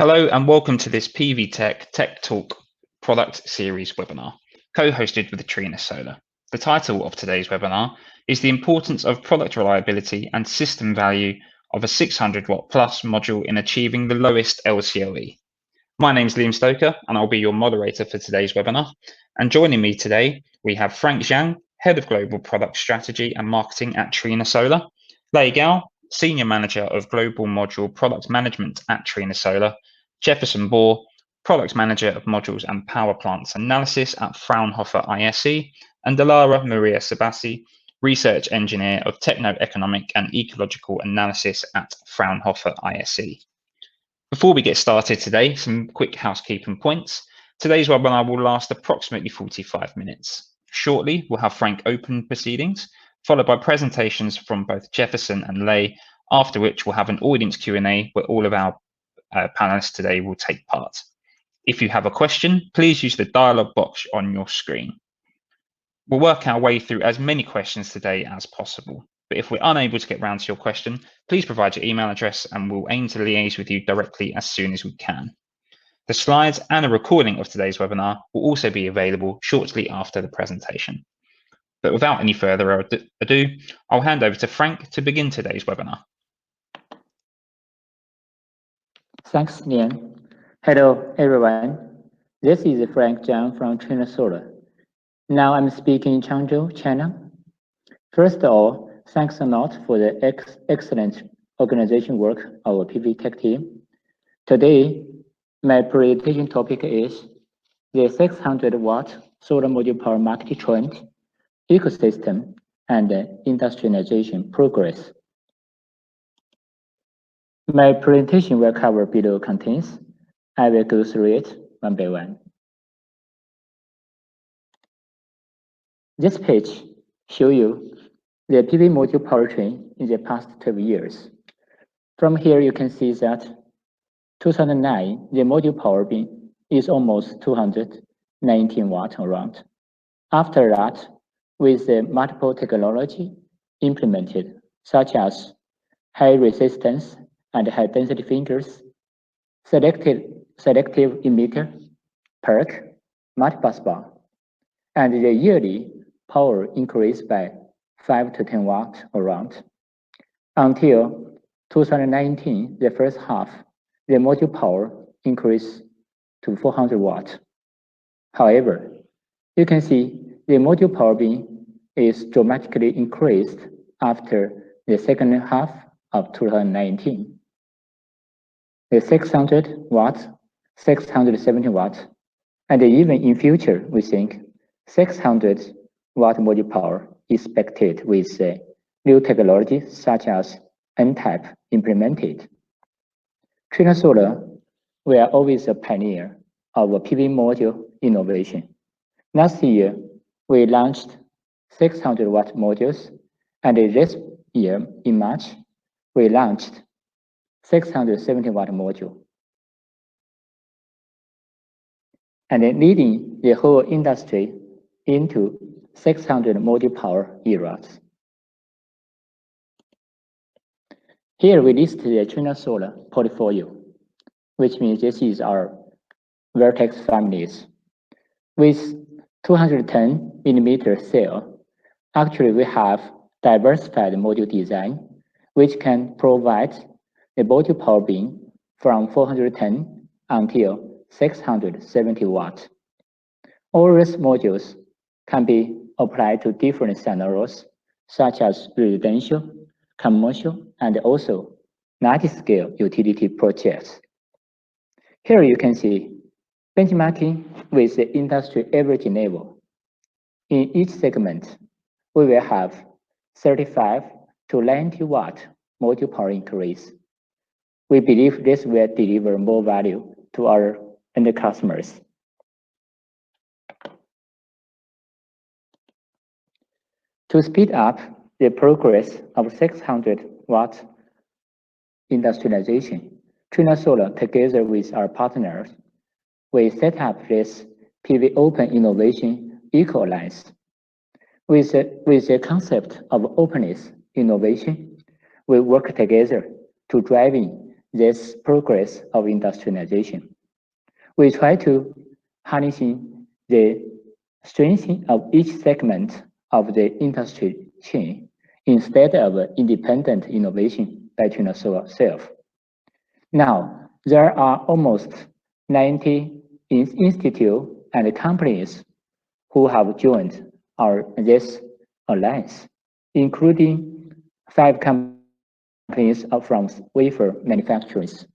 Hello and welcome to this PV Tech Talk product series webinar, co-hosted with Trina Solar. The title of today's webinar is the importance of product reliability and system value of a 600 watt plus module in achieving the lowest LCOE. My name is Liam Stoker and I'll be your moderator for today's webinar. And joining me today, we have Franck Zhang, Head of Global Product Strategy and Marketing at Trina Solar, Gao Lei, Senior Manager of Global Module Product Management at Trina Solar, Jefferson Bohr, Product Manager of Modules and Power Plants Analysis at Fraunhofer ISE, and Delara Maria Sabassi, Research Engineer of Techno-Economic and Ecological Analysis at Fraunhofer ISE. Before we get started today, some quick housekeeping points. Today's webinar will last approximately 45 minutes. Shortly, we'll have Frank open proceedings, followed by presentations from both Jefferson and Lei, after which we'll have an audience Q&A where all of our panelists today will take part. If you have a question, please use the dialog box on your screen. We'll work our way through as many questions today as possible, but if we're unable to get round to your question, please provide your email address and we'll aim to liaise with you directly as soon as we can. The slides and a recording of today's webinar will also be available shortly after the presentation. But without any further ado, I'll hand over to Frank to begin today's webinar. Thanks, Liam. Hello, everyone. This is Franck Zhang from Trina Solar. Now I'm speaking in Changzhou, China. First of all, thanks a lot for the excellent organization work of our PV Tech team. Today, my presentation topic is the 600 watt solar module power market trend, ecosystem, and industrialization progress. My presentation will cover below contents. I will go through it one by one. This page shows you the PV module powertrain in the past 12 years. From here, you can see that 2009, the module power bin is almost 219 watts around. After that, with the multiple technology implemented, such as high resistance and high density filters, selective emitter, PERC, multibus bar, and the yearly power increased by 5 to 10 watts around. Until 2019, the first half, the module power increased to 400 watts. However, you can see the module power bin is dramatically increased after the second half of 2019. The 600 watts, 670 watts, and even in future, we think 600 watt module power is expected with new technology such as N-type implemented. Trina Solar, we are always a pioneer of a PV module innovation. Last year, we launched 600 watt modules, and this year, in March, we launched 670 watt module, and leading the whole industry into 600 module power eras. Here we list the Trina Solar portfolio, which means this is our Vertex families. With 210 millimeter cell, actually we have diversified module design, which can provide the module power bin from 410 until 670 watts. All these modules can be applied to different scenarios, such as residential, commercial, and also large-scale utility projects. Here you can see benchmarking with the industry average level. In each segment, we will have 35 to 90 watt module power increase. We believe this will deliver more value to our end customers. To speed up the progress of 600 watt industrialization, Trina Solar, together with our partners, we set up this PV Open Innovation Eco-Alliance. With the concept of openness innovation, we work together to driving this progress of industrialization. We try to harnessing the strengths of each segment of the industry chain instead of independent innovation by Trina Solar itself. Now, there are almost 90 institutes and companies who have joined this alliance, including 5 companies from wafer manufacturers,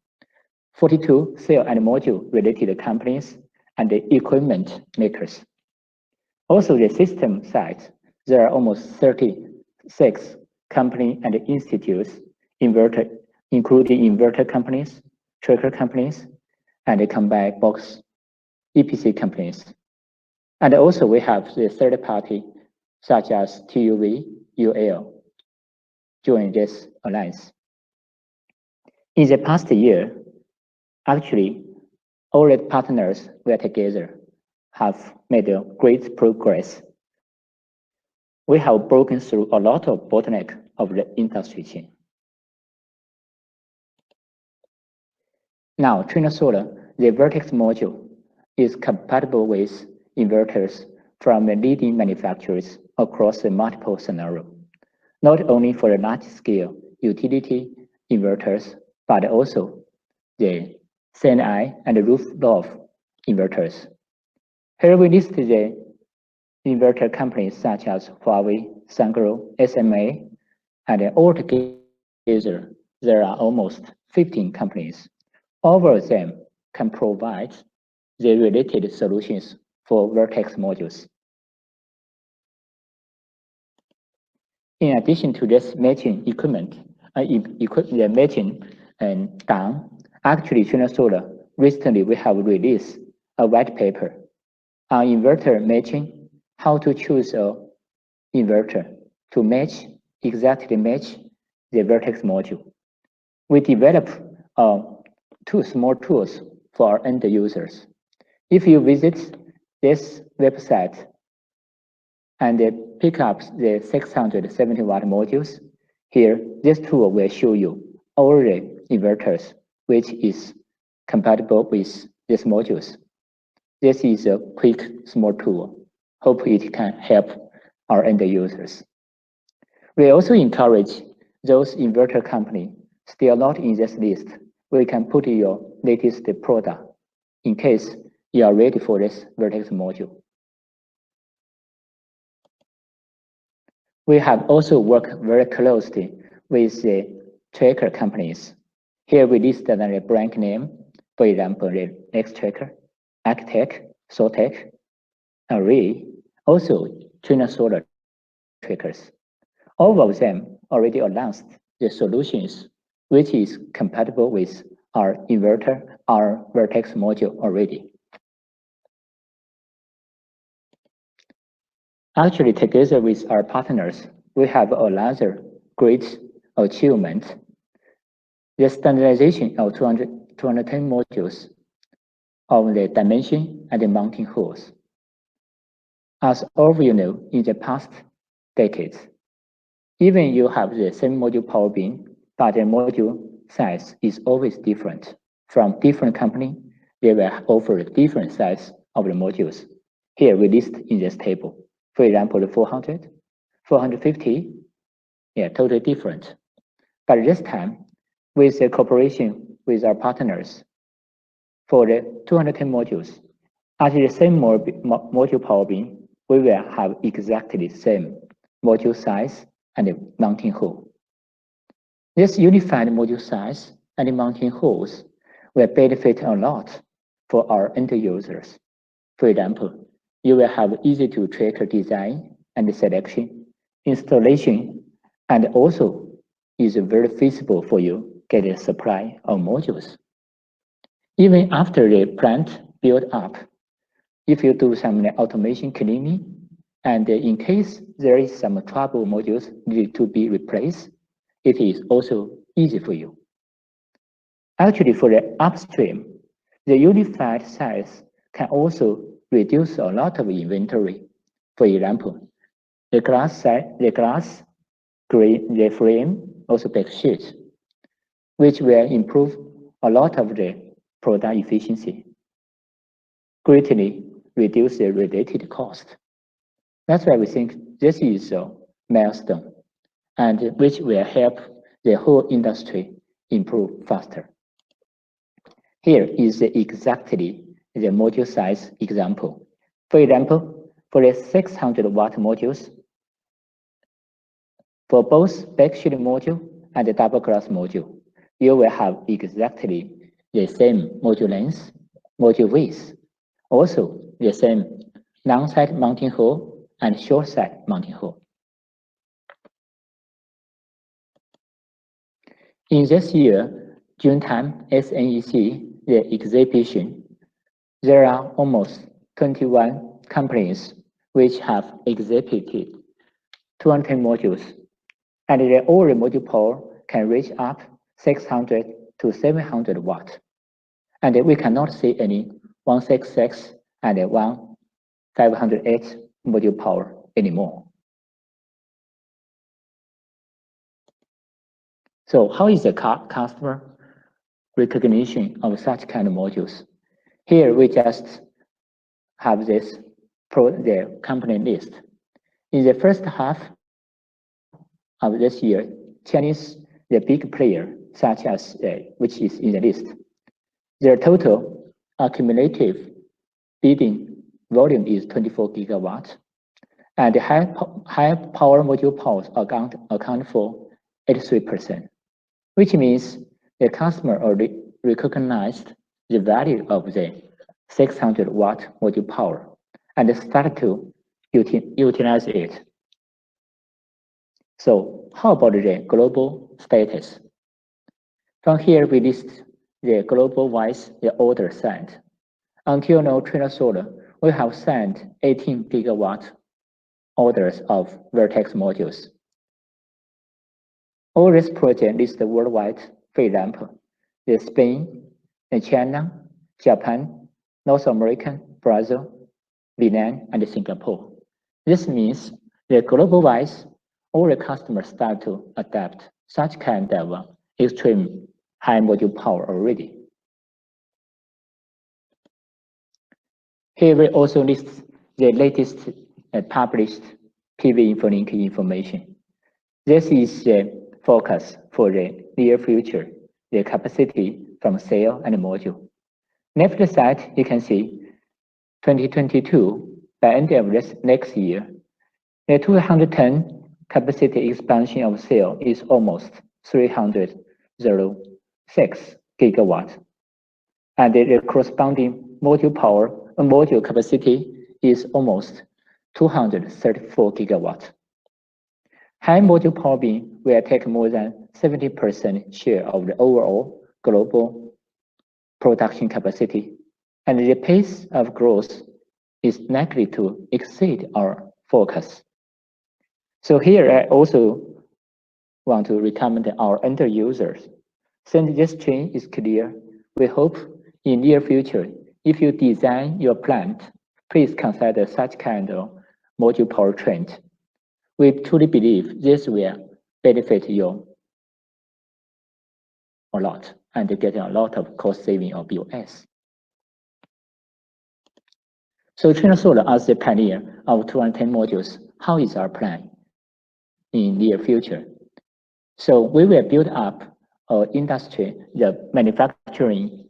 42 cell and module related companies, and the equipment makers. Also, the system side, there are almost 36 companies and institutes, including inverter companies, tracker companies, and the combined box EPC companies. And also we have the third party, such as TUV, UL, join this alliance. In the past year, actually, all the partners were together have made a great progress. We have broken through a lot of bottleneck of the industry chain. Now, Trina Solar, the Vertex module, is compatible with inverters from the leading manufacturers across the multiple scenarios, not only for the large-scale utility inverters, but also the CNI and the rooftop inverters. Here we list the inverter companies such as Huawei, Sungrow, SMA, and altogether there are almost 15 companies. All of them can provide the related solutions for Vertex modules. In addition to this matching equipment, the matching done, actually Trina Solar, recently we have released a white paper on inverter matching, how to choose an inverter to exactly match the Vertex module. We developed 2 small tools for our end users. If you visit this website and pick up the 670 watt modules, here this tool will show you all the inverters which is compatible with these modules. This is a quick small tool. Hope it can help our end users. We also encourage those inverter companies still not in this list. We can put your latest product in case you are ready for this Vertex module. We have also worked very closely with the tracker companies. Here we listed the brand name, for example, the Nextracker, Architect, Soltech, Array, also Trina Solar trackers. All of them already announced the solutions which is compatible with our inverter, our Vertex module already. Actually, together with our partners, we have another great achievement. The standardization of 210 modules of the dimension and the mounting holes. As all of you know, in the past decades, even you have the same module power bin, but the module size is always different. From different company, they will offer different size of the modules. Here we list in this table. For example, the 400, 450, totally different. But this time, with the cooperation with our partners, for the 210 modules, at the same module power bin, we will have exactly the same module size and the mounting hole. This unified module size and the mounting holes will benefit a lot for our end users. For example, you will have easy to track design and selection, installation, and also is very feasible for you get a supply of modules. Even after the plant build up, if you do some automation cleaning, and in case there is some trouble modules need to be replaced, it is also easy for you. Actually, for the upstream, the unified size can also reduce a lot of inventory. For example, the glass, the frame, also back sheet. which will improve a lot of the product efficiency, greatly reduce the related cost. That's why we think this is a milestone, and which will help the whole industry improve faster. Here is exactly the module size example. For example, for the 600-watt modules, for both backsheet module and the double glass module, you will have exactly the same module length, module width, also the same long side mounting hole and short side mounting hole. In this year, June time, SNEC, the exhibition, there are almost 21 companies which have exhibited 210 modules, and the overall module power can reach up 600 to 700 watt. And we cannot see any 166 and 1508 module power anymore. So how is the customer recognition of such kind of modules? Here we just have the company list. In the first half of this year, Chinese, the big player, such as which is in the list, their total accumulative bidding volume is 24 gigawatt, and the high power module powers account for 83%, which means the customer already recognized the value of the 600 watt module power and started to utilize it. So how about the global status? From here, we list the global-wise the order signed. Until now, Trina Solar, we have signed 18 gigawatt orders of Vertex modules. All this project is the worldwide, for example, the Spain, the China, Japan, North America, Brazil, Vietnam, and Singapore. This means that global-wise, all the customers start to adapt such kind of extreme high module power already. Here we also list the latest published PV InfoLink information. This is the focus for the near future, the capacity from cell and module. Left side, you can see 2022, by end of this next year, the 210 capacity expansion of cell is almost 306 gigawatt, and the corresponding module power, module capacity is almost 234 gigawatt. High module power beam will take more than 70% share of the overall global production capacity, and the pace of growth is likely to exceed our forecast. So here I also want to recommend our end users. Since this trend is clear, we hope in near future, if you design your plant, please consider such kind of module power trend. We truly believe this will benefit you a lot and get a lot of cost saving of BOS. So Trina Solar, as the pioneer of 210 modules, how is our plan in near future? So we will build up our industry, the manufacturing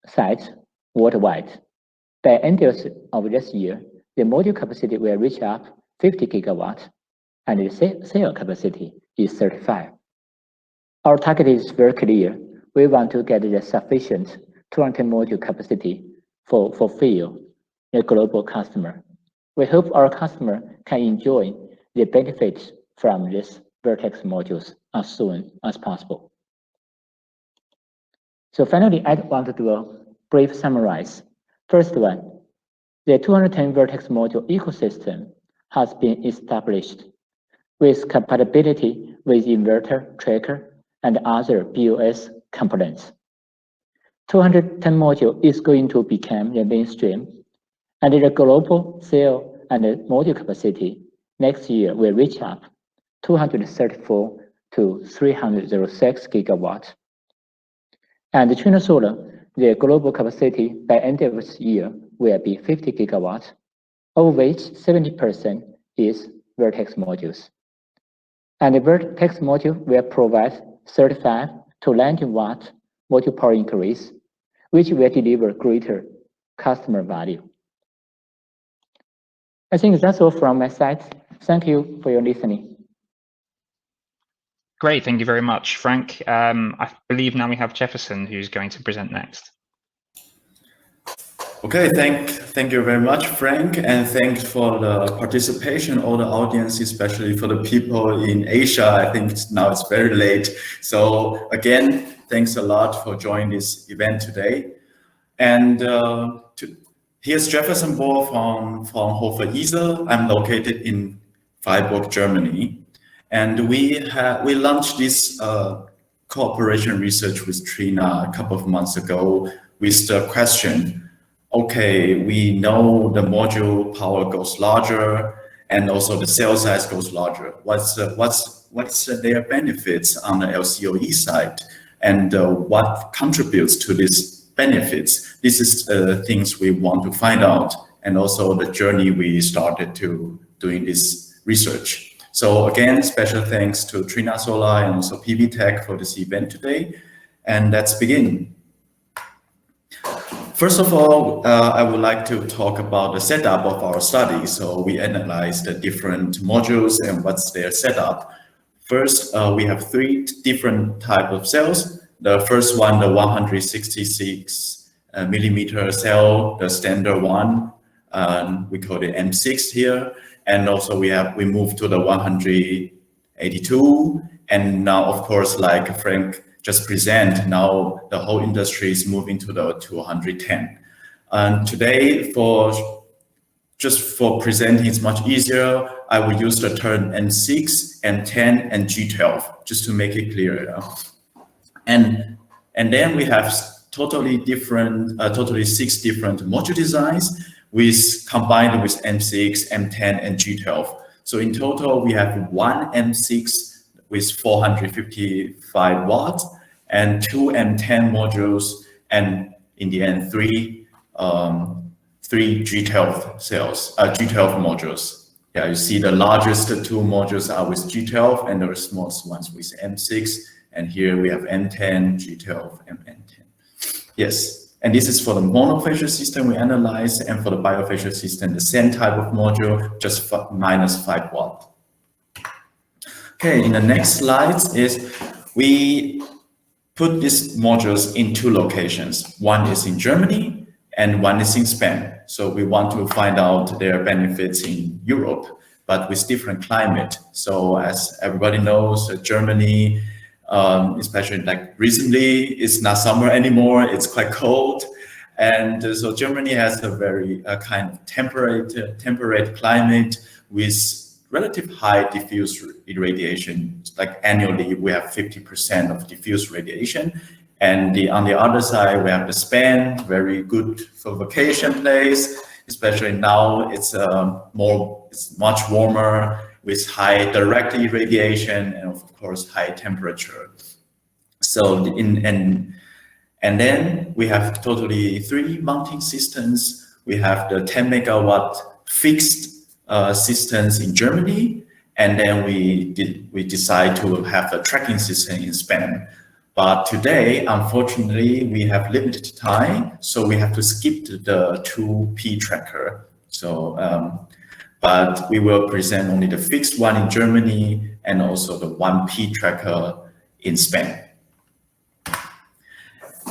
sites worldwide. By end of this year, the module capacity will reach up 50 gigawatt, and the cell capacity is 35. Our target is very clear. We want to get the sufficient 210 module capacity for fulfill the global customer. We hope our customer can enjoy the benefits from this Vertex modules as soon as possible. So finally, I want to do a brief summarize. First one, the 210 Vertex module ecosystem has been established with compatibility with inverter, tracker, and other BOS components. 210 module is going to become the mainstream, and the global cell and module capacity next year will reach up 234 to 306 gigawatt, And Trina Solar, the global capacity by end of this year will be 50 gigawatts, of which 70% is Vertex modules. And the Vertex module will provide 35 to 90 watt module power increase, which will deliver greater customer value. I think that's all from my side. Thank you for your listening. Great, thank you very much, Frank. I believe now we have Jefferson who's going to present next. Okay, thank you very much, Frank, and thanks for the participation, all the audience, especially for the people in Asia. I think now it's very late. So again, thanks a lot for joining this event today. And here's Jefferson Bohr from Fraunhofer ISE. I'm located in Freiburg, Germany. And we launched this cooperation research with Trina a couple of months ago with the question, okay, we know the module power goes larger and also the cell size goes larger. What's their benefits on the LCOE side, and what contributes to these benefits? This is things we want to find out, and also the journey we started to doing this research. So again, special thanks to Trina Solar and also PV Tech for this event today. And let's begin. First of all, I would like to talk about the setup of our study. So we analyzed the different modules and what's their setup. First, we have 3 different types of cells. The first one, the 166 millimeter cell, the standard one, we call it M6 here. And also we moved to the 182. And now, of course, like Frank just present, now the whole industry is moving to the 210. And today, just for presenting, it's much easier. I will use the term M6, M10, and G12 just to make it clear. And then we have totally 6 different module designs combined with M6, M10, and G12. So in total, we have 1 M6 with 455 watts and 2 M10 modules, and in the end, 3 G12 cells, G12 modules. Yeah, you see the largest 2 modules are with G12 and the smallest ones with M6. And here we have M10, G12, and M10. Yes, and this is for the monofacial system we analyze, and for the bifacial system, the same type of module, just minus 5 watt. Okay, in the next slides is we put these modules in 2 locations. One is in Germany and one is in Spain. So we want to find out their benefits in Europe, but with different climate. So as everybody knows, Germany, especially like recently, it's not summer anymore, it's quite cold. And so Germany has a very kind of temperate climate with relative high diffuse irradiation. Like annually, we have 50% of diffuse radiation. And on the other side, we have the Spain, very good for vacation place, especially now it's much warmer with high direct irradiation and of course high temperature. So and then we have totally 3 mounting systems. We have the 10 megawatt fixed systems in Germany, and then we decide to have a tracking system in Spain. But today, unfortunately, we have limited time, so we have to skip the 2P tracker. So, but we will present only the fixed one in Germany and also the 1P tracker in Spain.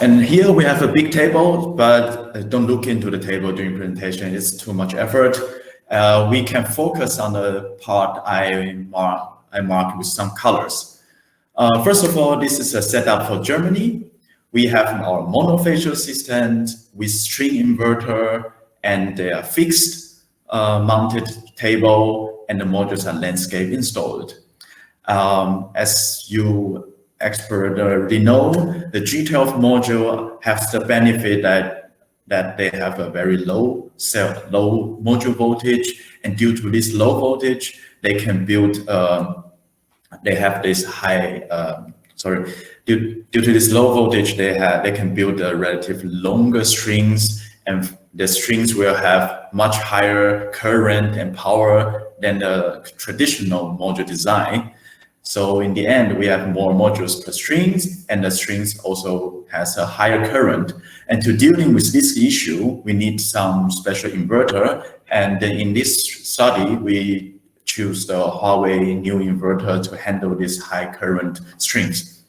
And here we have a big table, but don't look into the table during presentation. It's too much effort. We can focus on the part I marked with some colors. First of all, this is a setup for Germany. We have our monofacial system with string inverter, and they are fixed mounted table, and the modules are landscape installed. As you expert already know, the G12 module has the benefit that they have a very low module voltage, and due to this low voltage, they can build. They have this high due to this low voltage, they can build a relatively longer strings, and the strings will have much higher current and power than the traditional module design. So in the end, we have more modules per strings, and the strings also has a higher current. And to dealing with this issue, we need some special inverter. And in this study, we choose the Huawei new inverter to handle this high current strings.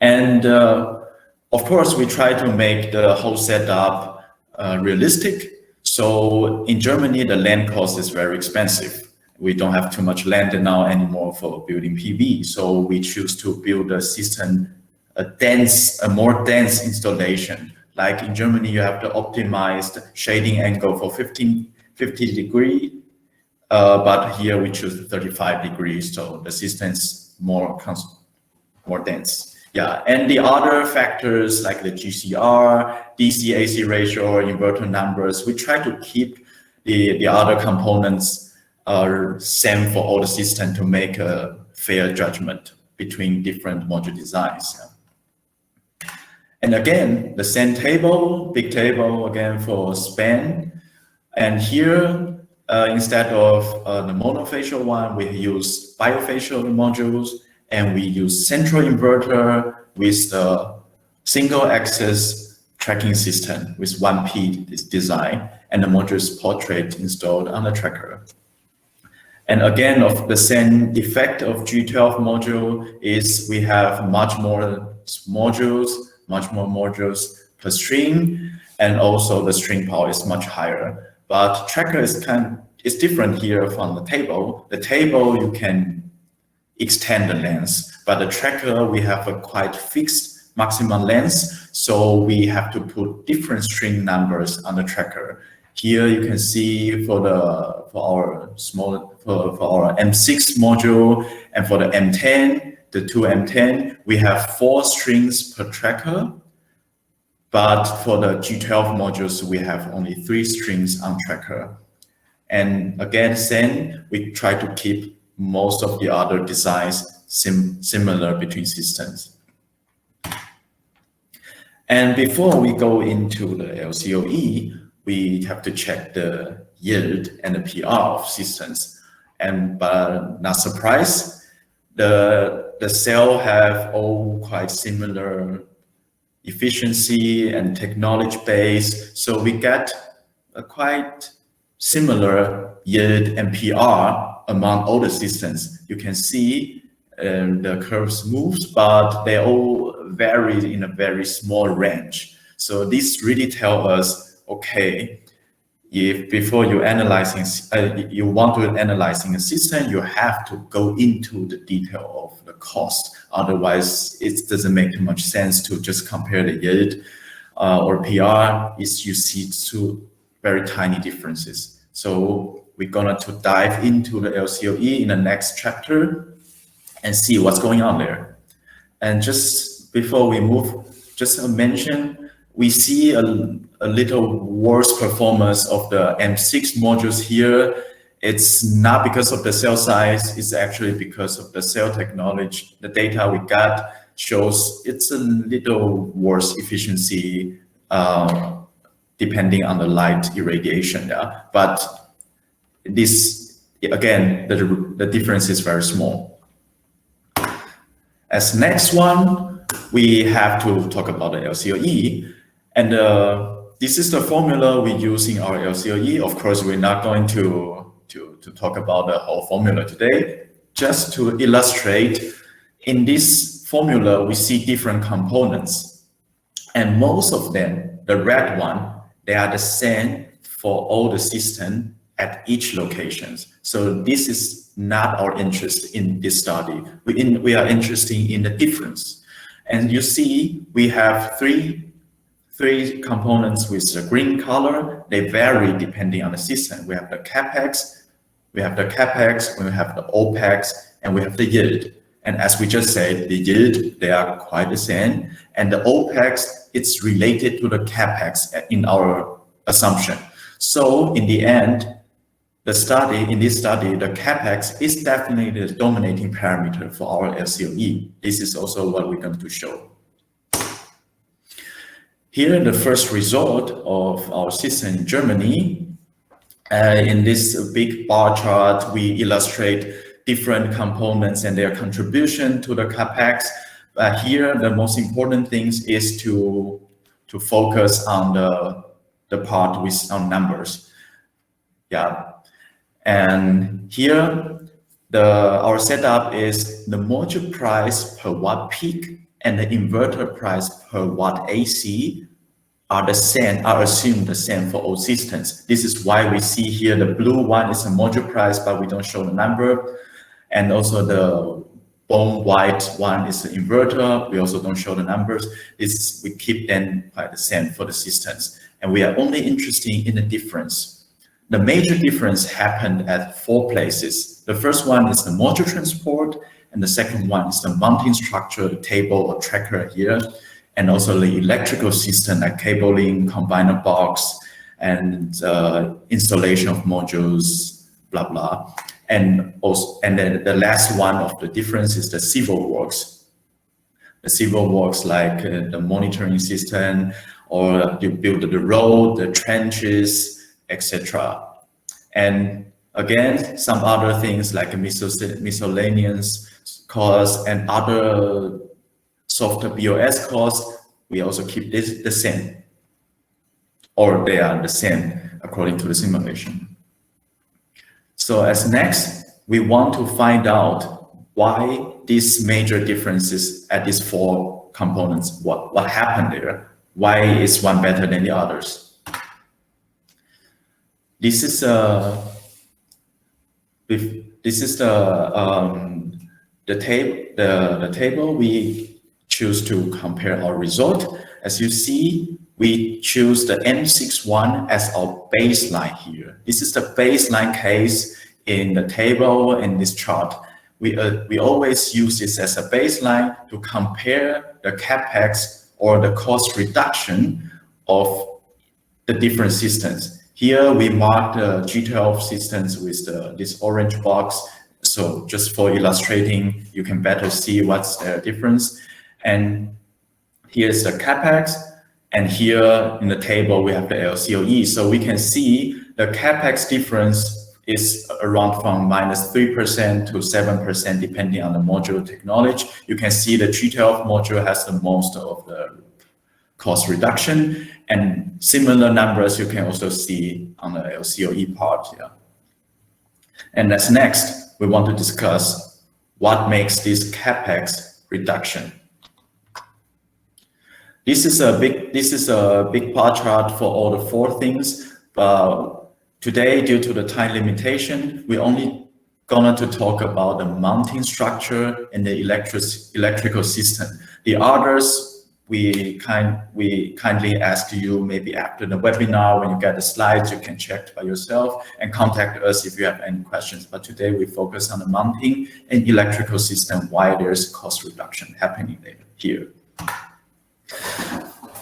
And of course, we try to make the whole setup realistic. So in Germany, the land cost is very expensive. We don't have too much land now anymore for building PV. So we choose to build a system, a more dense installation. Like in Germany, you have the optimized shading angle for 50 degrees. But here we choose 35 degrees, so the system is more dense. Yeah, and the other factors like the GCR, DC-AC ratio, inverter numbers, we try to keep the other components same for all the system to make a fair judgment between different module designs. Yeah. And again, the same table, big table again for span, and here. Instead of the monofacial one, we use bifacial modules, and we use central inverter with the single axis tracking system with 1P design, and the module is portrait installed on the tracker. And again, of the same effect of G12 module is we have much more modules per string, and also the string power is much higher. But tracker is it's different here from the table. The table, you can extend the length, but the tracker, we have a quite fixed maximum length. So we have to put different string numbers on the tracker. Here you can see for our M6 module and for the M10, the two M10, we have 4 strings per tracker. But for the G12 modules, we have only 3 strings on tracker. And again, same, we try to keep most of the other designs similar between systems. And before we go into the LCOE, we have to check the yield and the PR of systems. And but not surprised, the cell have all quite similar efficiency and technology base. So we get a quite similar yield and PR among all the systems. You can see the curves moves, but they all vary in a very small range. So this really tells us, okay, if before you you want to analyzing a system, you have to go into the detail of the cost. Otherwise, it doesn't make too much sense to just compare the yield or PR. You see 2 very tiny differences. So we're gonna to dive into the LCOE in the next chapter and see what's going on there. And just before we move, just a mention, we see a little worse performance of the M6 modules here. It's not because of the cell size, it's actually because of the cell technology. The data we got shows it's a little worse efficiency depending on the light irradiation. Yeah? But this, again, the difference is very small. As next one, we have to talk about the LCOE. And this is the formula we use in our LCOE. Of course, we're not going to talk about the whole formula today. Just to illustrate, in this formula, we see different components. And most of them, the red one, they are the same for all the systems at each location. So this is not our interest in this study. We are interested in the difference. And you see, we have three components with the green color. They vary depending on the system. We have the CapEx, we have the OpEx, and we have the yield. And as we just said, the yield, they are quite the same. And the OpEx, it's related to the CapEx in our assumption. So in the end, in this study, the capex is definitely the dominating parameter for our LCOE. This is also what we're going to show. Here, the first result of our system in Germany. In this big bar chart, we illustrate different components and their contribution to the capex. Here, the most important thing is to focus on the part with on numbers. Yeah, and here our setup is the module price per watt peak and the inverter price per watt AC are assumed the same for all systems. This is why we see here the blue one is a module price, but we don't show the number. And also the bone white one is the inverter. We also don't show the numbers. We keep them quite the same for the systems. And we are only interested in the difference. The major difference happened at 4 places. The first one is the module transport, and the second one is the mounting structure, the table or tracker here, and also the electrical system like cabling, combiner box, and installation of modules, blah, blah. And then the last one of the difference is the civil works. The civil works like the monitoring system, or you build the road, the trenches, etc. And again, some other things like miscellaneous costs and other software BOS costs, we also keep this the same, or they are the same according to the simulation. So as next, we want to find out why these major differences at these 4 components, what happened there? Why is one better than the others? This is the table we choose to compare our result. As you see, we choose the M61 as our baseline here. This is the baseline case in the table in this chart. We always use this as a baseline to compare the capex or the cost reduction of the different systems. Here we mark the G12 systems with this orange box. So just for illustrating, you can better see what's the difference. And here's the capex, and here in the table we have the LCOE. So we can see the capex difference is around from -3% to 7% depending on the module technology. You can see the G12 module has the most of the cost reduction, and similar numbers you can also see on the LCOE part here. And as next, we want to discuss what makes this capex reduction. This is a big bar chart for all the 4 things. Today, due to the time limitation, we're only going to talk about the mounting structure and the electrical system. The others, we kindly ask you maybe after the webinar, when you get the slides, you can check by yourself and contact us if you have any questions. But today we focus on the mounting and electrical system, why there's cost reduction happening here.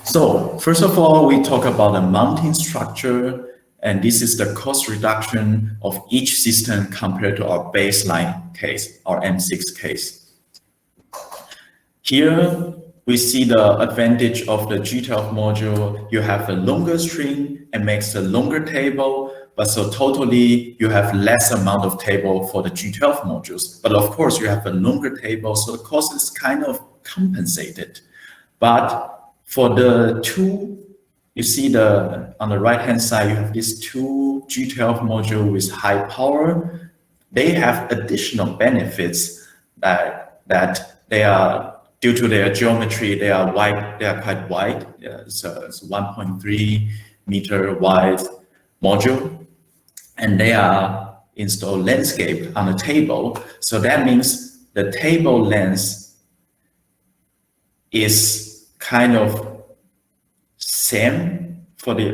So first of all, we talk about the mounting structure, and this is the cost reduction of each system compared to our baseline case, our M6 case. Here we see the advantage of the G12 module. You have a longer string and makes a longer table, but so totally you have less amount of table for the G12 modules. But of course you have a longer table, so the cost is kind of compensated. But for the 2, you see on the right hand side, you have these 2 G12 modules with high power. They have additional benefits that they are, due to their geometry, they are quite wide. Yeah, so it's 1.3 meter wide module, and they are installed landscape on a table. So that means the table length is kind of same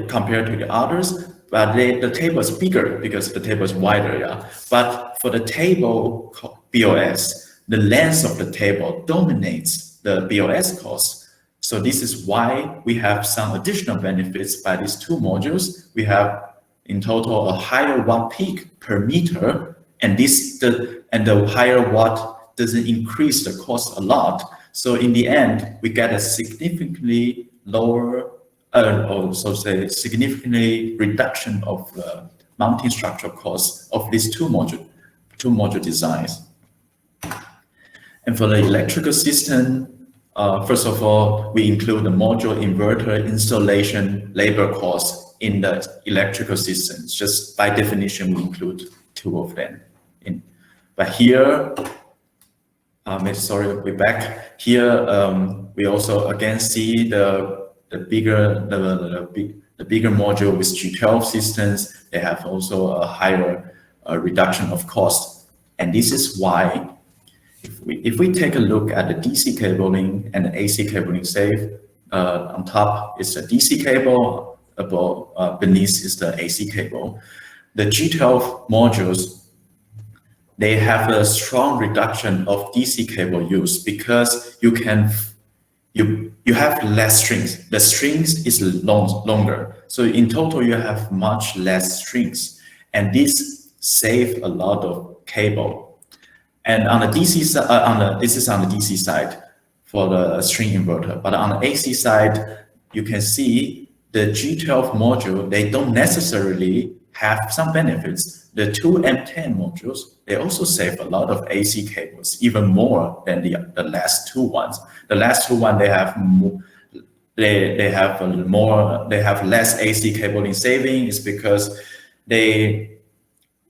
compared to the others, but the table is bigger because the table is wider. Yeah, but for the table BOS, the length of the table dominates the BOS cost. So this is why we have some additional benefits by these 2 modules. We have in total a higher watt peak per meter, and the higher watt doesn't increase the cost a lot. So in the end, we get a significantly lower, significantly reduction of the mounting structural costs of these two module designs. And for the electrical system, first of all, we include the module inverter installation labor costs in the electrical system. Just by definition, we include two of them. But here, sorry, we're back. Here, we also again see the bigger module with G12 systems. They have also a higher reduction of cost, and this is why. If we take a look at the DC cabling and the AC cabling, say on top is the DC cable, above beneath is the AC cable. The G12 modules, they have a strong reduction of DC cable use because you have less strings. The strings is longer, so in total you have much less strings, and this saves a lot of cable. And on the DC side, this is on the DC side for the string inverter. But on the AC side, you can see the G12 module, they don't necessarily have some benefits. The two M10 modules, they also save a lot of AC cables, even more than the last two ones. The last two ones, they have less AC cabling saving. Is because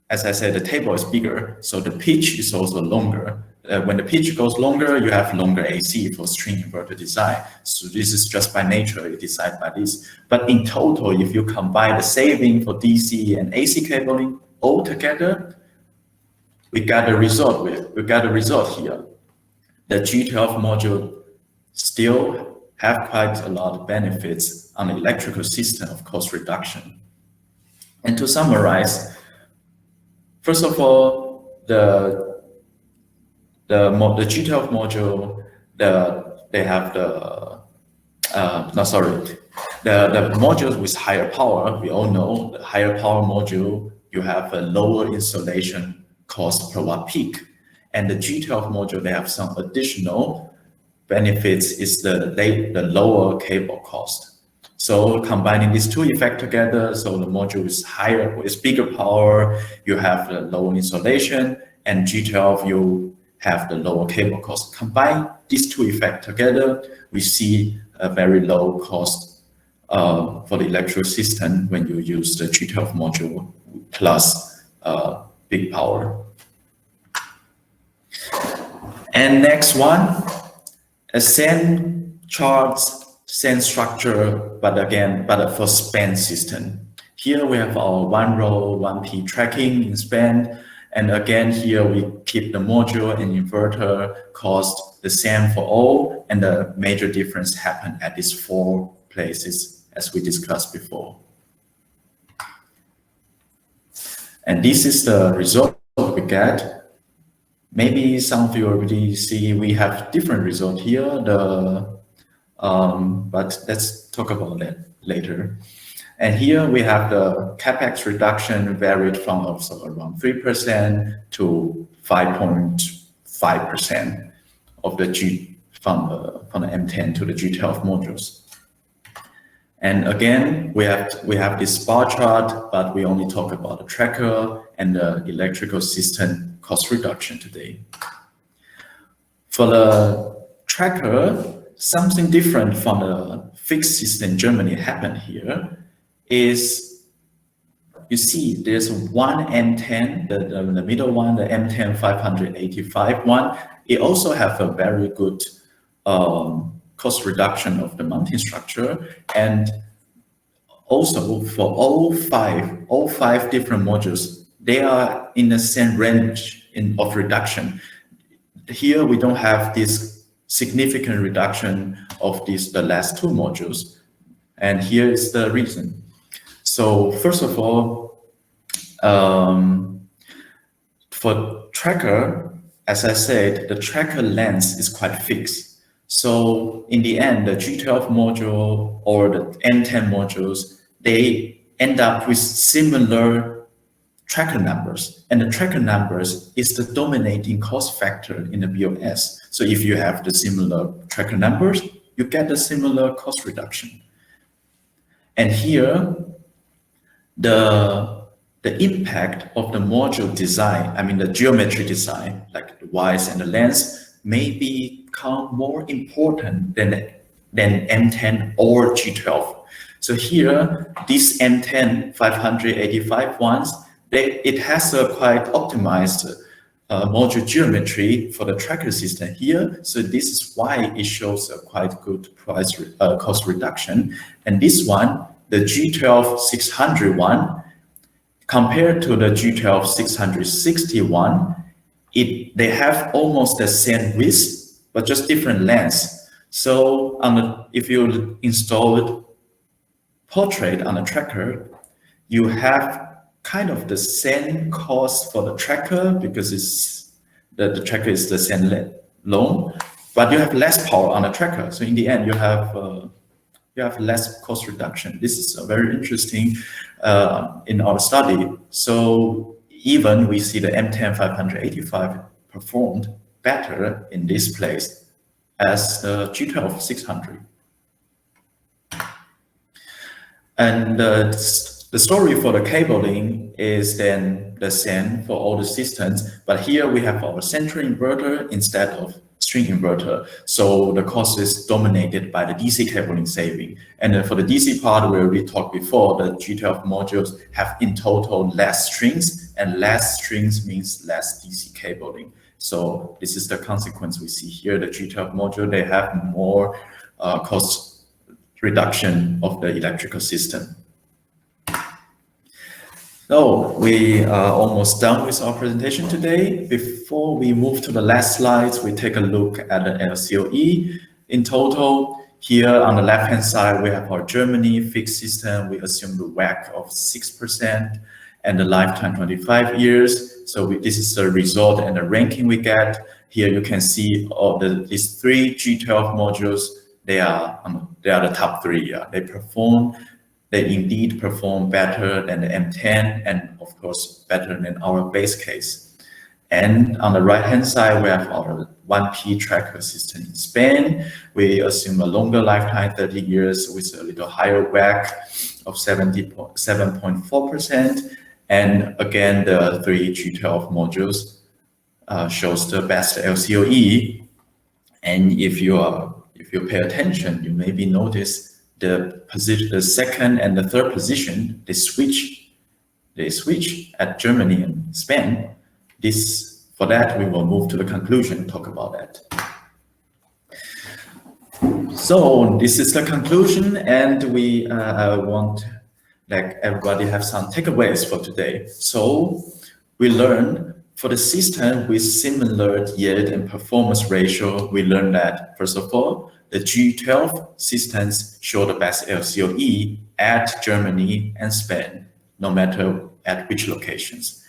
as I said, the table is bigger, so the pitch is also longer. When the pitch goes longer, you have longer AC for string inverter design. So this is just by nature, you decide by this. But in total, if you combine the saving for DC and AC cabling all together, we got a result here. The G12 module still have quite a lot of benefits on the electrical system of cost reduction. And to summarize, first of all, the G12 module, they have the modules with higher power. We all know the higher power module, you have a lower installation cost per watt peak, and the G12 module, they have some additional benefits. Is the lower cable cost. So combining these two effects together, so the module is higher, with bigger power, you have the lower installation, and G12, you have the lower cable cost. Combine these two effects together, we see a very low cost for the electrical system when you use the G12 module plus big power. And next one, a same charts, same structure, but for span system. Here we have our 1 row, 1P tracking in span. And again, here we keep the module and inverter cost the same for all. And the major difference happened at these 4 places, as we discussed before. And this is the result we get. Maybe some of you already see we have different result here. But let's talk about that later. And here we have the capex reduction varied from also around 3% to 5.5% of the from the M10 to the G12 modules. And again, we have this bar chart, but we only talk about the tracker and the electrical system cost reduction today. For the tracker, something different from the fixed system in Germany happened here is, you see there's one M10, the middle one, the M10 585 one. It also have a very good cost reduction of the mounting structure. And also for all five different modules, they are in the same range of reduction. Here we don't have this significant reduction of the last 2 modules. And here is the reason. So first of all, for tracker, as I said, the tracker length is quite fixed. So in the end, the G12 module or the M10 modules, they end up with similar tracker numbers, and the tracker numbers is the dominating cost factor in the BOS. So if you have the similar tracker numbers, you get a similar cost reduction. And here, the impact of the module design, I mean the geometry design, like the Ys and the lens, may become more important than M10 or G12. So here, this M10 585 ones, it has a quite optimized module geometry for the tracker system here. So this is why it shows a quite good cost reduction. And this one, the G12 600 one, compared to the G12 661, they have almost the same width, but just different lengths. So if you install portrait on a tracker, you have kind of the same cost for the tracker because the tracker is the same long, but you have less power on the tracker. So in the end, you have less cost reduction. This is very interesting in our study. So even we see the M10 585 performed better in this place as the G12 600. And the story for the cabling is then the same for all the systems, but here we have our central inverter instead of string inverter. So the cost is dominated by the DC cabling saving. And then for the DC part, where we talked before, the G12 modules have in total less strings, and less strings means less DC cabling. So this is the consequence we see here. The G12 module, they have more cost reduction of the electrical system. So we are almost done with our presentation today. Before we move to the last slides, we take a look at the LCOE. In total, here on the left-hand side, we have our Germany fixed system. We assume the WACC of 6% and the lifetime 25 years. So this is the result and the ranking we get. Here you can see all these three G12 modules. They are the top three. Yeah. They indeed perform better than the M10 and of course better than our base case. And on the right-hand side, we have our 1P tracker system in Spain. We assume a longer lifetime, 30 years, with a little higher WACC of 7.4%. And again, the three G12 modules shows the best LCOE. And if you pay attention, you maybe notice the second and the third position, they switch at Germany and Spain. For that, we will move to the conclusion and talk about that. So this is the conclusion, and we want everybody have some takeaways for today. So we learned for the system with similar yield and performance ratio, we learned that first of all, the G12 systems show the best LCOE at Germany and Spain, no matter at which locations.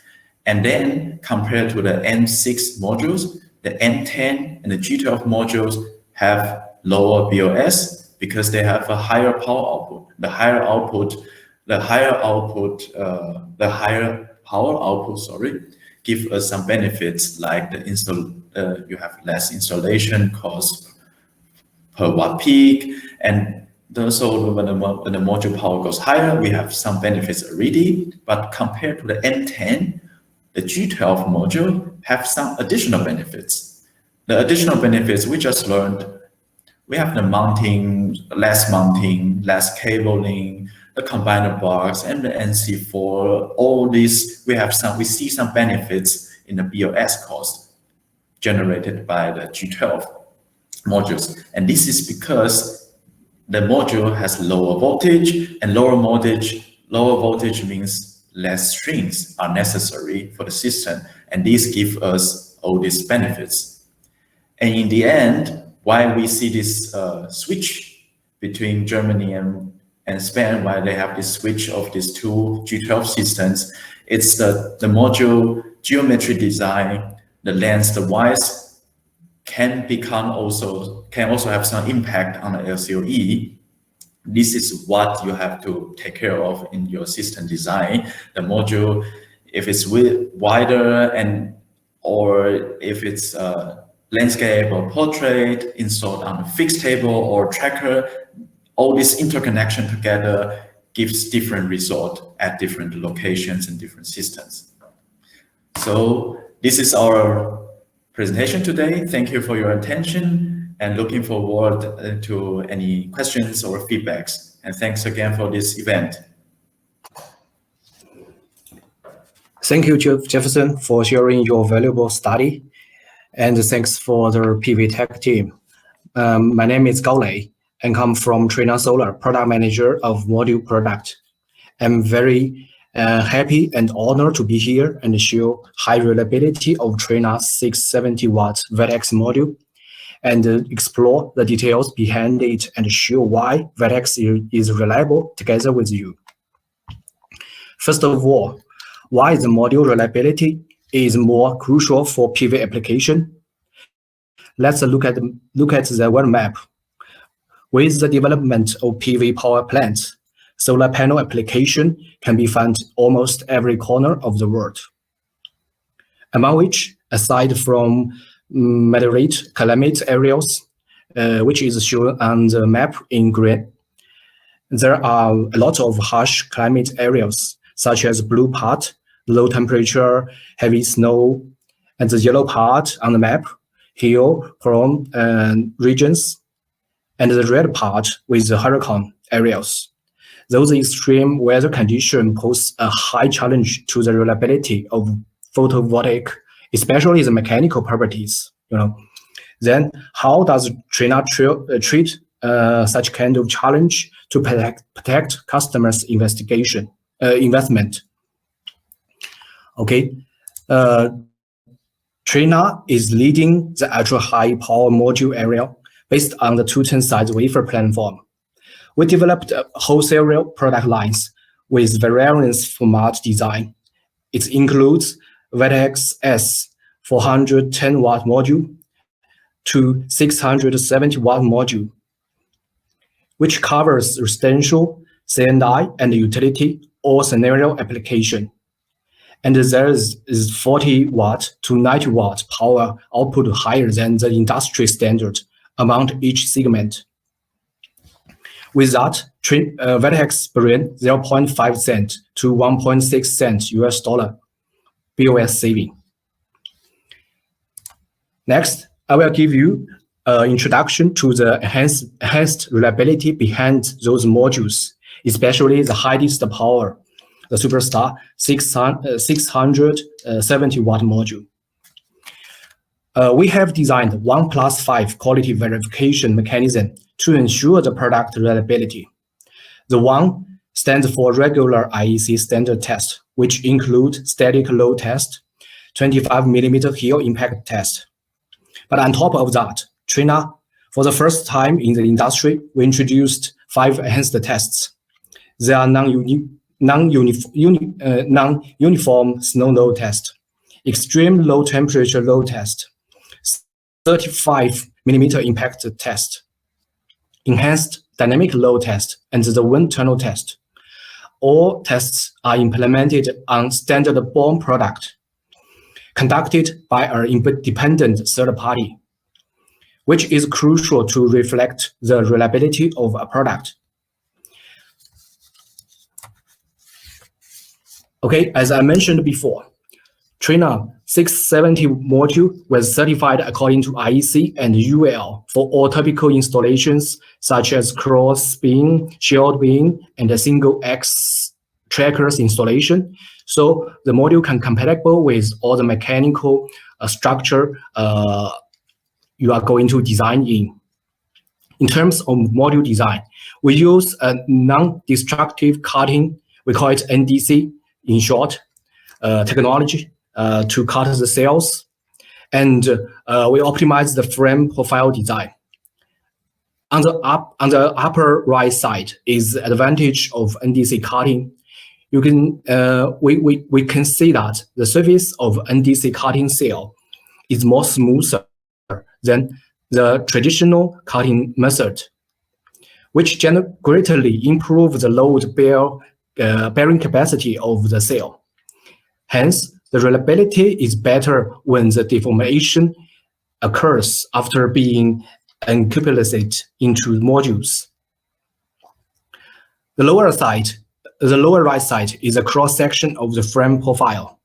And then compared to the M6 modules, the M10 and the G12 modules have lower BOS because they have a higher power output. The higher power output, give us some benefits like you have less installation cost per watt peak, and also when the module power goes higher, we have some benefits already. But compared to the M10, the G12 module have some additional benefits. The additional benefits we just learned, we have the less cabling, the combiner box, and the NC4. All these we see some benefits in the BOS cost generated by the G12 modules, and this is because the module has lower voltage, and lower voltage means less strings are necessary for the system, and this gives us all these benefits. And in the end, why we see this switch between Germany and Spain, why they have this switch of these two G12 systems, it's the module geometry design, the lens, the Ys can also have some impact on the LCOE. This is what you have to take care of in your system design. The module, if it's wider or if it's landscape or portrait installed on a fixed table or tracker, all this interconnection together gives different result at different locations and different systems. So this is our presentation today. Thank you for your attention and looking forward to any questions or feedbacks. And thanks again for this event. Thank you, Jefferson, for sharing your valuable study. And thanks for the PV Tech team. My name is Gao Lei and come from Trina Solar, product manager of module product. I'm very happy and honored to be here and show high reliability of Trina 670 watt VETX module and explore the details behind it and show why VETX is reliable together with you. First of all, why the module reliability is more crucial for PV application? Let's look at the world map. With the development of PV power plants, solar panel application can be found almost every corner of the world. Among which, aside from moderate climate areas, which is shown on the map in green, there are a lot of harsh climate areas, such as blue part, low temperature, heavy snow, and the yellow part on the map, hill, prone regions, and the red part with the hurricane areas. Those extreme weather conditions pose a high challenge to the reliability of photovoltaic, especially the mechanical properties. Then, how does Trina treat such kind of challenge to protect customers' investment? Okay, Trina is leading the ultra-high power module area based on the 210-size wafer platform. We developed wholesale product lines with various format design. It includes VETX S 410 watt module to 670 watt module, which covers residential, C&I, and utility or scenario application. And there is 40 watt to 90 watt power output higher than the industry standard among each segment. With that, VETX bring 0.5 cent to 1.6 cent US dollar BOS saving. Next, I will give you an introduction to the enhanced reliability behind those modules, especially the highest power, the Superstar 670 watt module. We have designed 1+5 quality verification mechanism to ensure the product reliability. The 1 stands for regular IEC standard test, which include static load test, 25 mm heel impact test. But on top of that, Trina, for the first time in the industry, we introduced 5 enhanced tests. They are non-uniform snow load test, extreme low temperature load test, 35 mm impact test, enhanced dynamic load test, and the wind tunnel test. All tests are implemented on standard BOM product, conducted by an independent third party, which is crucial to reflect the reliability of a product. Okay, as I mentioned before, Trina 670 module was certified according to IEC and UL for all typical installations such as cross beam, shield beam, and a single X trackers installation. So the module can compatible with all the mechanical structure you are going to design in. In terms of module design, we use a non-destructive cutting, we call it NDC in short, technology to cut the cells, and we optimize the frame profile design. On the upper right side is the advantage of NDC cutting. You can we can see that the surface of NDC cutting cell is more smoother than the traditional cutting method. which greatly improve the load bearing capacity of the cell. Hence, the reliability is better when the deformation occurs after being encapsulated into modules. The lower right side is a cross-section of the frame profile.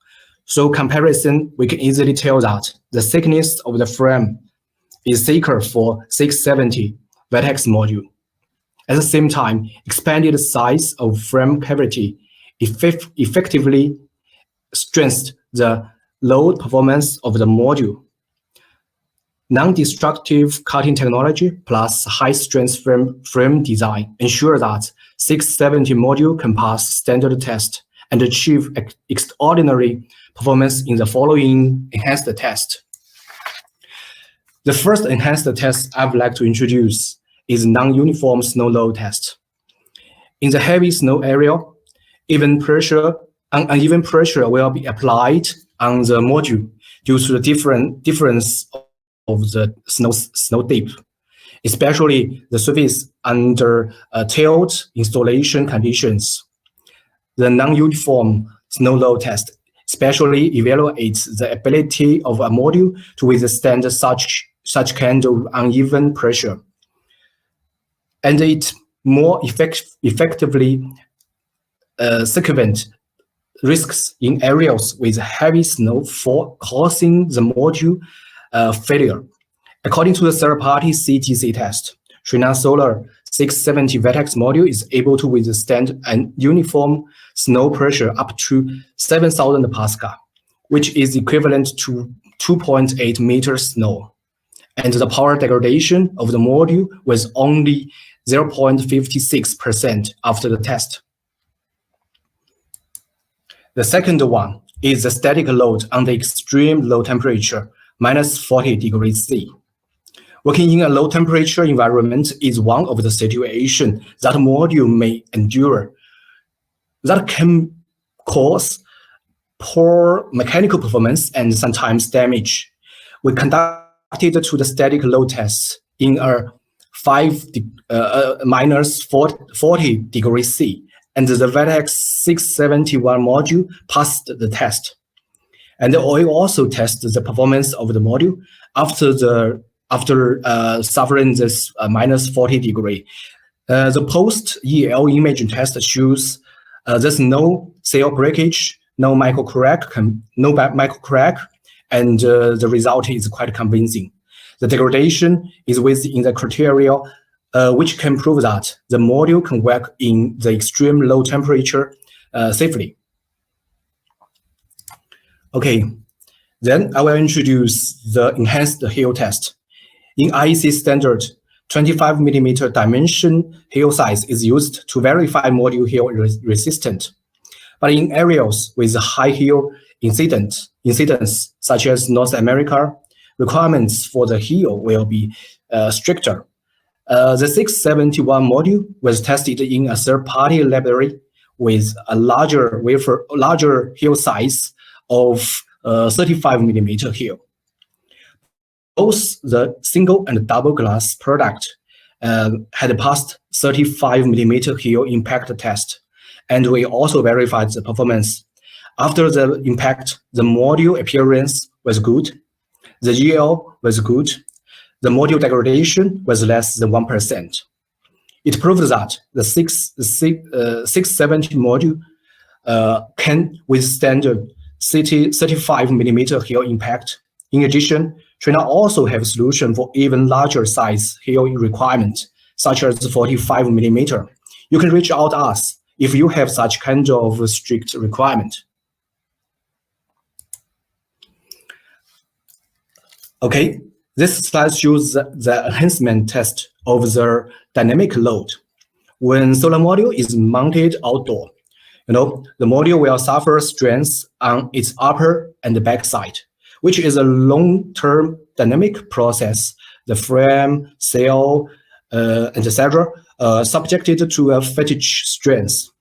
So comparison, we can easily tell that the thickness of the frame is thicker for 670 vertex module. At the same time, expanded size of frame cavity effectively strengthens the load performance of the module. Non-destructive cutting technology plus high-strength frame design ensure that 670 module can pass standard test and achieve extraordinary performance in the following enhanced test. The first enhanced test I would like to introduce is non-uniform snow load test. In the heavy snow area, uneven pressure will be applied on the module due to the difference of the snow depth, especially the surface under tilt installation conditions. The non-uniform snow load test especially evaluates the ability of a module to withstand such kind of uneven pressure, and it more effectively circumvent risks in areas with heavy snowfall causing the module failure. According to the third-party CTC test, Trina Solar 670 vertex module is able to withstand an uniform snow pressure up to 7,000 Pascal, which is equivalent to 2.8 meters snow. And the power degradation of the module was only 0.56% after the test. The second one is the static load under extreme low temperature, -40°C. Working in a low temperature environment is one of the situations that module may endure that can cause poor mechanical performance and sometimes damage. We conducted to the static load test in a -40°C, and the Vertex 671 module passed the test. And we also tested the performance of the module after suffering this -40°. The post-EL imaging test shows there's no cell breakage, no micro crack, and the result is quite convincing. The degradation is within the criteria which can prove that the module can work in the extreme low temperature safely. Okay, then I will introduce the enhanced heel test. In IEC standard, 25 mm dimension heel size is used to verify module heel resistance. But in areas with high heel incidence, such as North America, requirements for the heel will be stricter. The 671 module was tested in a third-party laboratory with a larger heel size of 35 mm heel. Both the single and double glass product had passed 35 mm heel impact test, and we also verified the performance. After the impact, the module appearance was good, the GL was good, the module degradation was less than 1%. It proves that the 670 module can withstand 35 mm heel impact. In addition, Trina also have a solution for even larger size heel requirement, such as 45 mm. You can reach out to us if you have such kind of strict requirement. Okay, this slide shows the enhancement test of the dynamic load. When solar module is mounted outdoor, the module will suffer stress on its upper and back side, which is a long-term dynamic process. The frame, cell, and etc. Subjected to a fatigue stress.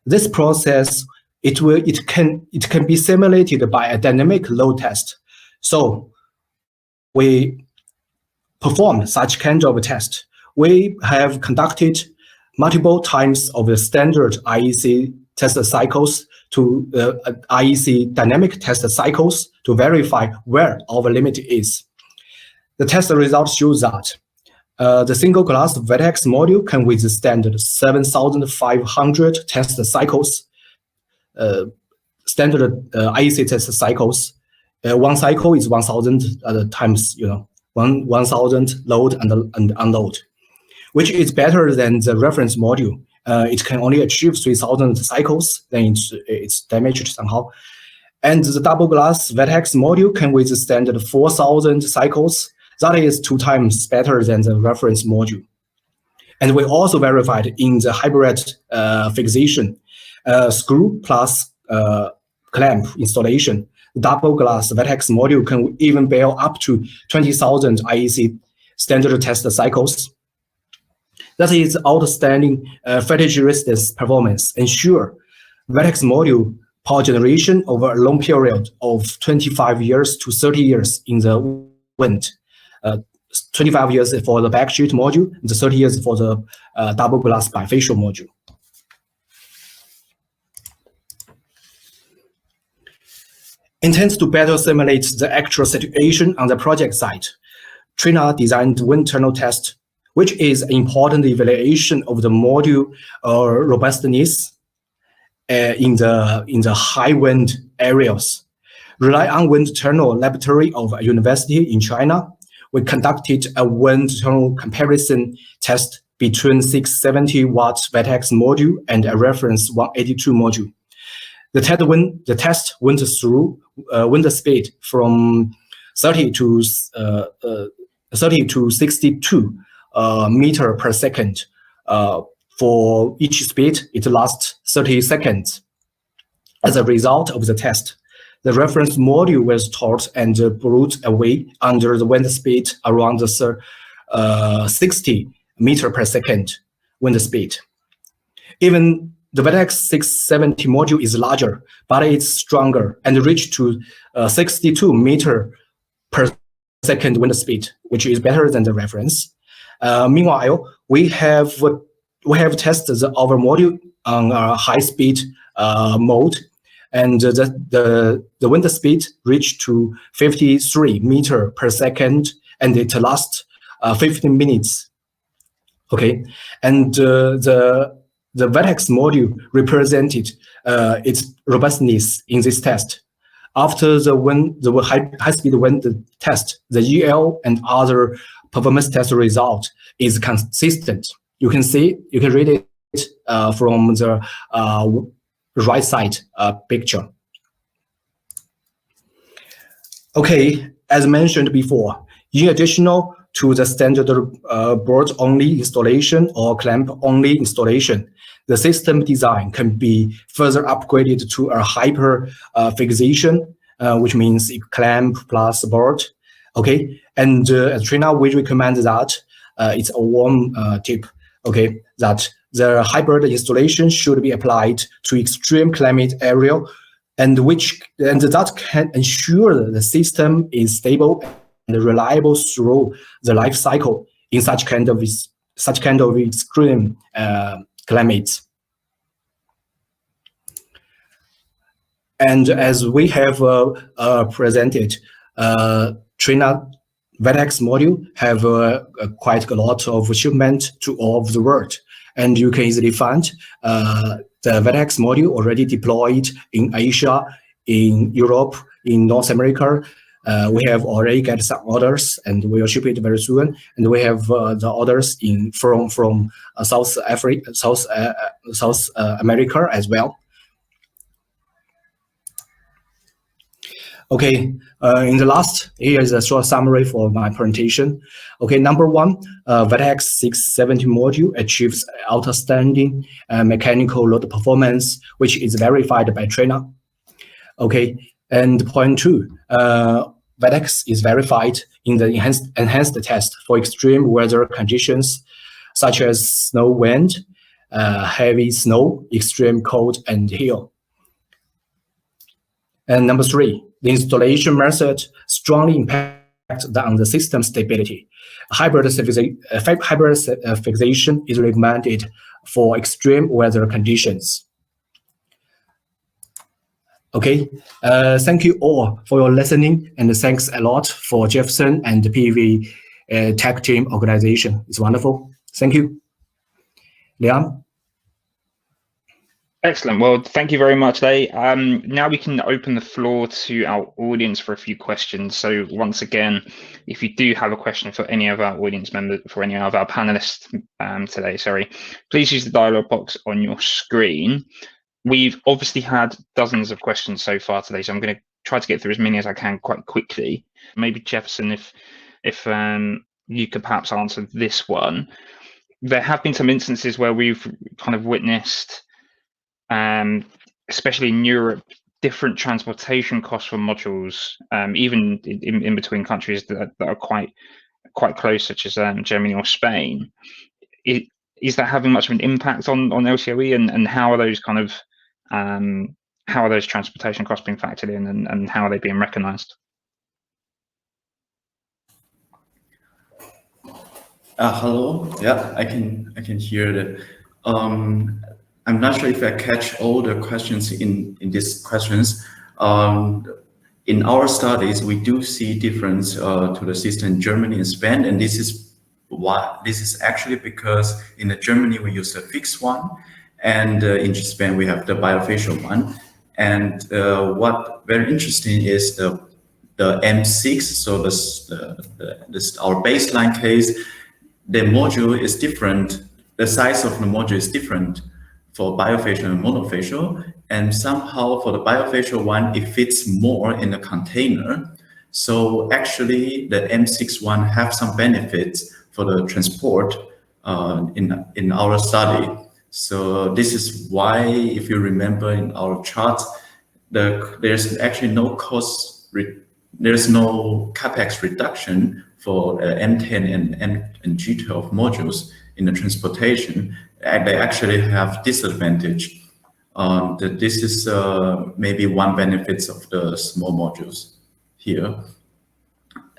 This process it can be simulated by a dynamic load test. So we perform such kind of test. we have conducted multiple times of the standard IEC test cycles to IEC dynamic test cycles to verify where our limit is. The test results show that the single glass vertex module can withstand 7,500 test cycles, standard IEC test cycles. One cycle is 1,000 times, 1,000 load and unload, which is better than the reference module. It can only achieve 3,000 cycles, then it's damaged somehow. And the double glass vertex module can withstand 4,000 cycles. That is 2 times better than the reference module. And we also verified in the hybrid fixation, screw plus clamp installation. Double glass vertex module can even bear up to 20,000 IEC standard test cycles. That is outstanding fatigue resistance performance. Ensure vertex module power generation over a long period of 25 years to 30 years in the wind. 25 years for the backsheet module, and 30 years for the double glass bifacial module. Intends to better simulate the actual situation on the project site. Trina designed wind tunnel test, which is an important evaluation of the module robustness in the high wind areas. Rely on wind tunnel laboratory of a university in China. We conducted a wind tunnel comparison test between 670 watts vertex module and a reference 182 module. The test went through wind speed from 30 to 62 meter per second. For each speed, it lasts 30 seconds. As a result of the test, the reference module was taut and brought away under the wind speed around 60 meter per second wind speed. Even the vertex 670 module is larger, but it's stronger and reached to 62 meter per second wind speed, which is better than the reference. Meanwhile, we have tested our module on a high-speed mode, and the wind speed reached to 53 meter per second, and it lasts 15 minutes. Okay, and the vertex module represented its robustness in this test. After the high-speed wind test, the EL and other performance test result is consistent. You can read it from the right side picture. Okay, as mentioned before, in addition to the standard board-only installation or clamp-only installation, the system design can be further upgraded to a hyper fixation, which means clamp plus board. Okay, and at Trina, we recommend that it's a warm tip. Okay, that the hybrid installation should be applied to extreme climate area, and that can ensure that the system is stable and reliable through the life cycle in such kind of extreme climates. And as we have presented, Trina vertex module have quite a lot of shipment to all of the world, and you can easily find the vertex module already deployed in Asia, in Europe, in North America. We have already got some orders, and we will ship it very soon. And we have the orders from South Africa, South America as well. Okay, in the last, here is a short summary for my presentation. Okay, number one, vertex 670 module achieves outstanding mechanical load performance, which is verified by Trina. Okay, and point two, vertex is verified in the enhanced test for extreme weather conditions, such as snow, wind, heavy snow, extreme cold, and hail. And number three, the installation method strongly impacts on the system stability. Hybridization is recommended for extreme weather conditions. Okay, thank you all for your listening, and thanks a lot for Jefferson and the PV Tech Team organization. It's wonderful. Thank you. Liang? Excellent. Well, thank you very much, Lei. Now we can open the floor to our audience for a few questions. So once again, if you do have a question for any of our audience members, for any of our panelists today, please use the dialog box on your screen. We've obviously had dozens of questions so far today, so I'm going to try to get through as many as I can quite quickly. Maybe Jefferson, if you could perhaps answer this one. There have been some instances where we've kind of witnessed, especially in Europe, different transportation costs for modules, even in between countries that are quite close, such as Germany or Spain. Is that having much of an impact on LCOE, and how are those kind of how are those transportation costs being factored in, and how are they being recognised? Hello. Yeah, I can hear that. I'm not sure if I catch all the questions in these questions. In our studies, we do see difference to the system in Germany and Spain, and this is why. This is actually because in Germany we use a fixed one, and in Spain we have the bifacial one. And what very interesting is the M6. So this our baseline case. The module is different. The size of the module is different for bifacial and monofacial, and somehow for the bifacial one, it fits more in the container. So actually, the M6 one have some benefits for the transport in our study. So this is why, if you remember in our charts, there's actually no cost. There's no capex reduction for M10 and G12 modules in the transportation. They actually have disadvantage. This is maybe one benefits of the small modules here.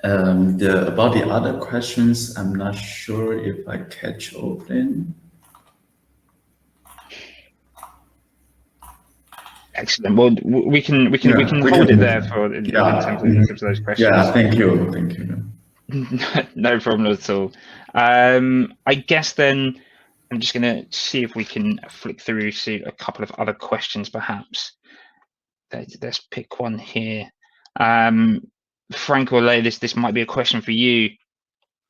About the other questions, I'm not sure if I catch all of them. Excellent. Well, we can hold it there for in terms of those questions. Yeah, thank you. No problem at all. I guess then I'm just going to see if we can flick through to a couple of other questions, perhaps. Let's pick one here. Franck or Lei, this might be a question for you.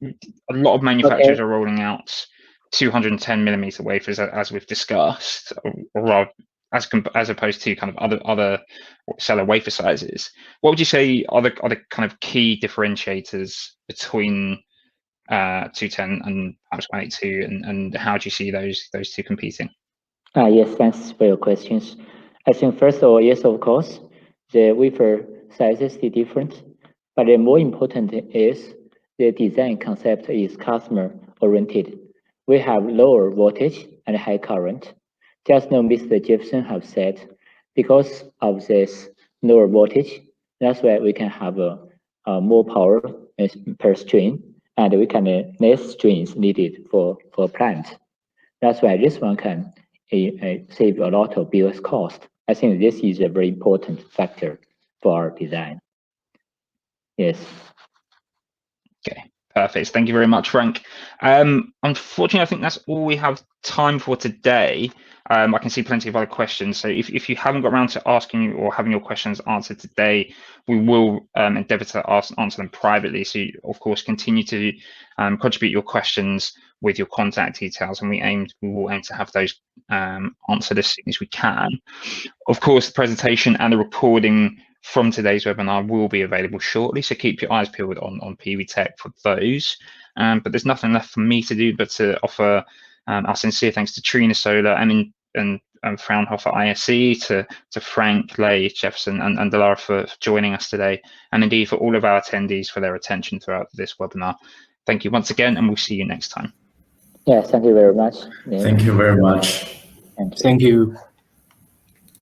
A lot of manufacturers are rolling out 210 millimeter wafers, as we've discussed, or as opposed to kind of other seller wafer sizes. What would you say are the kind of key differentiators between 210 and perhaps 182, and how do you see those two competing? Yes, thanks for your questions. I think first of all, yes, of course, the wafer sizes are different, but the more important is the design concept is customer oriented. We have lower voltage and high current. Just now, Mr. Jefferson have said, because of this lower voltage, that's why we can have a more power per string, and we can less strings needed for plant. That's why this one can save a lot of BOS cost. I think this is a very important factor for our design. Yes. Okay, perfect. Thank you very much, Franck. Unfortunately, I think that's all we have time for today. I can see plenty of other questions. So if you haven't got around to asking or having your questions answered today, we will endeavour to answer them privately. So you, of course, continue to contribute your questions with your contact details, and we will aim to have those answered as soon as we can. Of course, the presentation and the recording from today's webinar will be available shortly, so keep your eyes peeled on PV Tech for those. But there's nothing left for me to do but to offer our sincere thanks to Trina Solar and Fraunhofer ISE, to Franck, Lei, Jefferson, and Delara for joining us today, and indeed for all of our attendees for their attention throughout this webinar. Thank you once again, and we'll see you next time. Yes, thank you very much. Thank you very much. Thank you. Thank you.